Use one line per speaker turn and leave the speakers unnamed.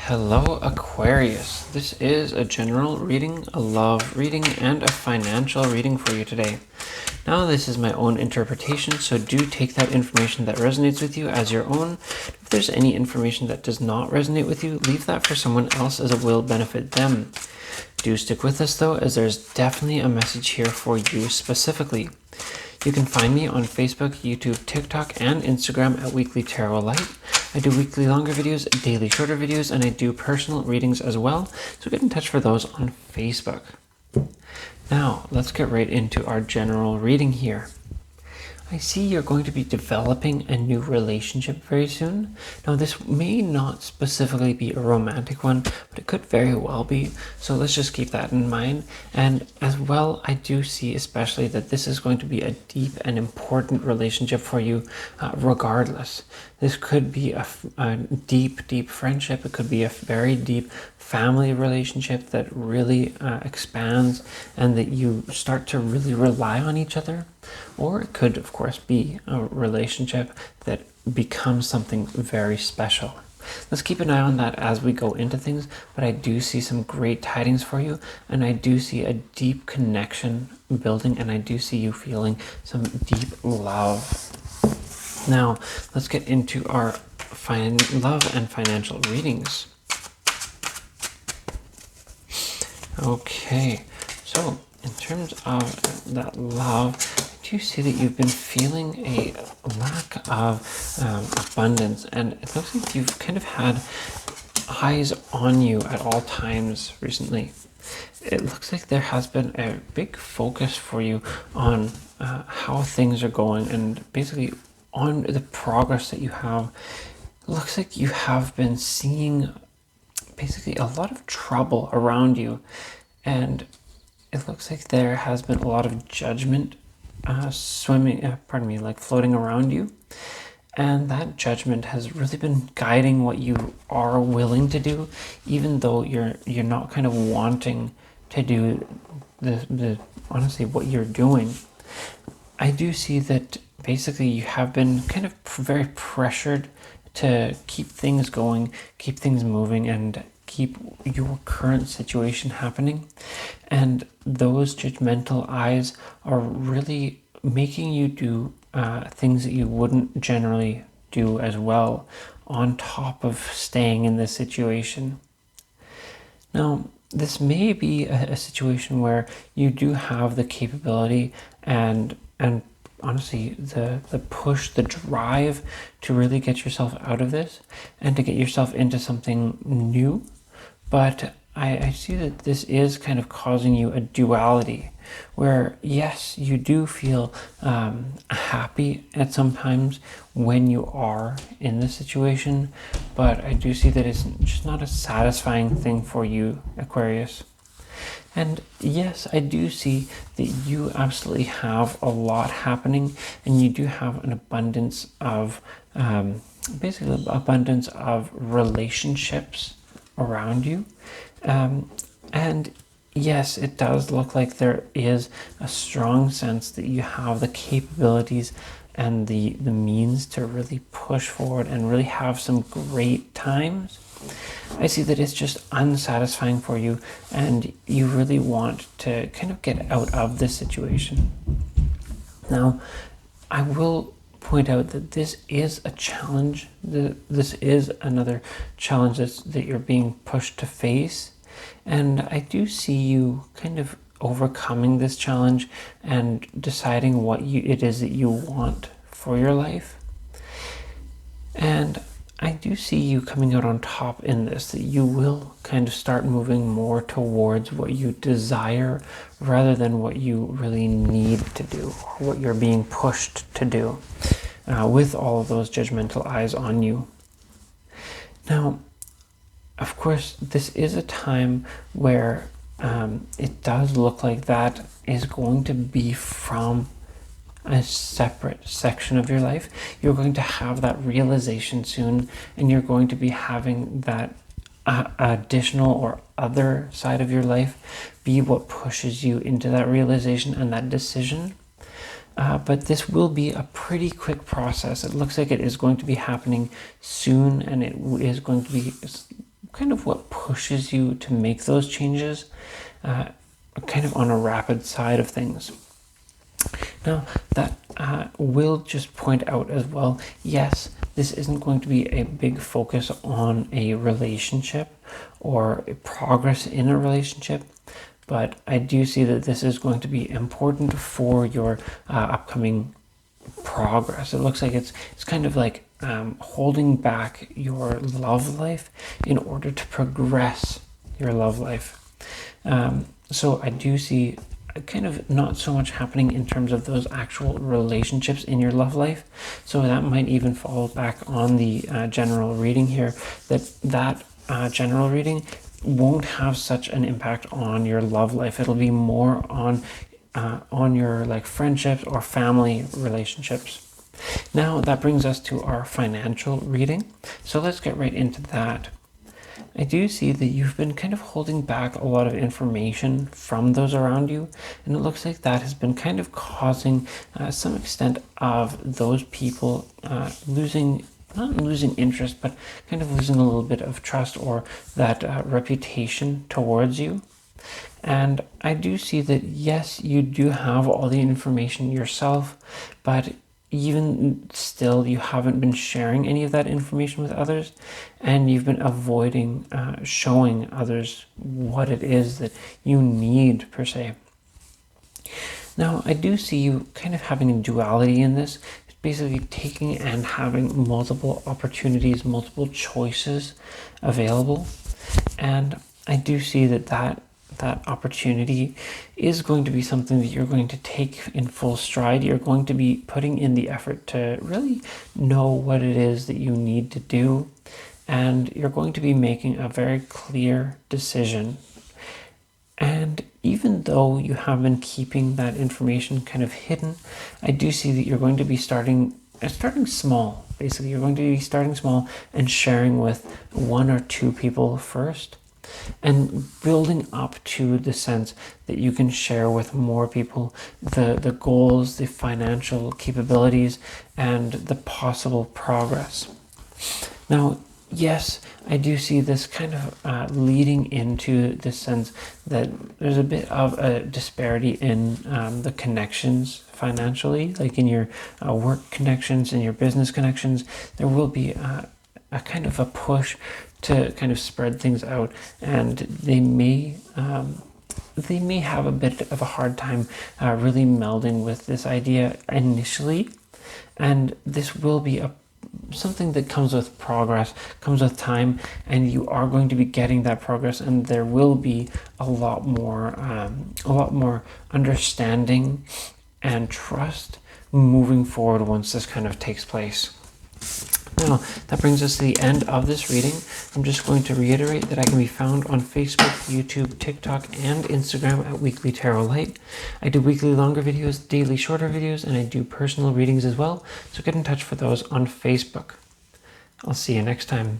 Hello, Aquarius. This is a general reading, a love reading, and a financial reading for you today. Now, this is my own interpretation, so do take that information that resonates with you as your own. If there's any information that does not resonate with you, leave that for someone else as it will benefit them. Do stick with us though, as there's definitely a message here for you specifically. You can find me on Facebook, YouTube, TikTok, and Instagram at Weekly Tarot Light. I do weekly longer videos, daily shorter videos, and I do personal readings as well, so get in touch for those on Facebook. Now, let's get right into our general reading here. I see you're going to be developing a new relationship very soon. Now, this may not specifically be a romantic one, but it could very well be. So let's just keep that in mind. And as well, I do see especially that this is going to be a deep and important relationship for you regardless. This could be a deep friendship. It could be a very deep family relationship that really expands and that you start to really rely on each other. Or it could, of course, be a relationship that becomes something very special. Let's keep an eye on that as we go into things, but I do see some great tidings for you, and I do see a deep connection building, and I do see you feeling some deep love. Now, let's get into our love and financial readings. Okay, so in terms of that love, do you see that you've been feeling a lack of abundance, and it looks like you've kind of had eyes on you at all times recently. It looks like there has been a big focus for you on how things are going and basically on the progress that you have. It looks like you have been seeing basically a lot of trouble around you, and it looks like there has been a lot of judgment floating around you, and that judgment has really been guiding what you are willing to do, even though you're not kind of wanting to do the honestly what you're doing. I do see that basically you have been kind of very pressured to keep things going, keep things moving, and keep your current situation happening. And those judgmental eyes are really making you do things that you wouldn't generally do as well, on top of staying in this situation. Now, this may be a situation where you do have the capability and honestly the push, the drive to really get yourself out of this and to get yourself into something new. But I see that this is kind of causing you a duality where, yes, you do feel happy at some times when you are in this situation, but I do see that it's just not a satisfying thing for you, Aquarius. And yes, I do see that you absolutely have a lot happening, and you do have an abundance of basically abundance of relationships around you. And yes, it does look like there is a strong sense that you have the capabilities and the means to really push forward and really have some great times. I see that it's just unsatisfying for you, and you really want to kind of get out of this situation. Now, I will point out that this is a challenge. This is another challenge that you're being pushed to face. And I do see you kind of overcoming this challenge and deciding what it is that you want for your life. And I do see you coming out on top in this, that you will kind of start moving more towards what you desire rather than what you really need to do, or what you're being pushed to do, with all of those judgmental eyes on you. Now, of course, this is a time where it does look like that is going to be from a separate section of your life. You're going to have that realization soon, and you're going to be having that additional or other side of your life be what pushes you into that realization and that decision. But this will be a pretty quick process. It looks like it is going to be happening soon, and it is going to be kind of what pushes you to make those changes, kind of on a rapid side of things. Now, that will just point out as well, yes, this isn't going to be a big focus on a relationship or a progress in a relationship, but I do see that this is going to be important for your upcoming progress. It looks like it's kind of like holding back your love life in order to progress your love life. So I do see kind of not so much happening in terms of those actual relationships in your love life. So that might even fall back on the general reading here, that general reading won't have such an impact on your love life. It'll be more on your like friendships or family relationships. Now that brings us to our financial reading. So let's get right into that. I do see that you've been kind of holding back a lot of information from those around you, and it looks like that has been kind of causing some extent of those people not losing interest, but kind of losing a little bit of trust or that reputation towards you. And I do see that, yes, you do have all the information yourself, but even still, you haven't been sharing any of that information with others, and you've been avoiding showing others what it is that you need, per se. Now, I do see you kind of having a duality in this. It's basically taking and having multiple opportunities, multiple choices available. And I do see that opportunity is going to be something that you're going to take in full stride. You're going to be putting in the effort to really know what it is that you need to do. And you're going to be making a very clear decision. And even though you have been keeping that information kind of hidden, I do see that you're going to be starting small. Basically, you're going to be starting small and sharing with 1 or 2 people first, and building up to the sense that you can share with more people the goals, the financial capabilities, and the possible progress. Now, yes, I do see this kind of leading into the sense that there's a bit of a disparity in the connections financially, like in your work connections and your business connections. There will be a kind of a push to kind of spread things out, and they may have a bit of a hard time really melding with this idea initially, and this will be something that comes with progress, comes with time, and you are going to be getting that progress, and there will be a lot more understanding and trust moving forward once this kind of takes place. Now, that brings us to the end of this reading. I'm just going to reiterate that I can be found on Facebook, YouTube, TikTok, and Instagram at Weekly Tarot Light. I do weekly longer videos, daily shorter videos, and I do personal readings as well, so get in touch for those on Facebook. I'll see you next time.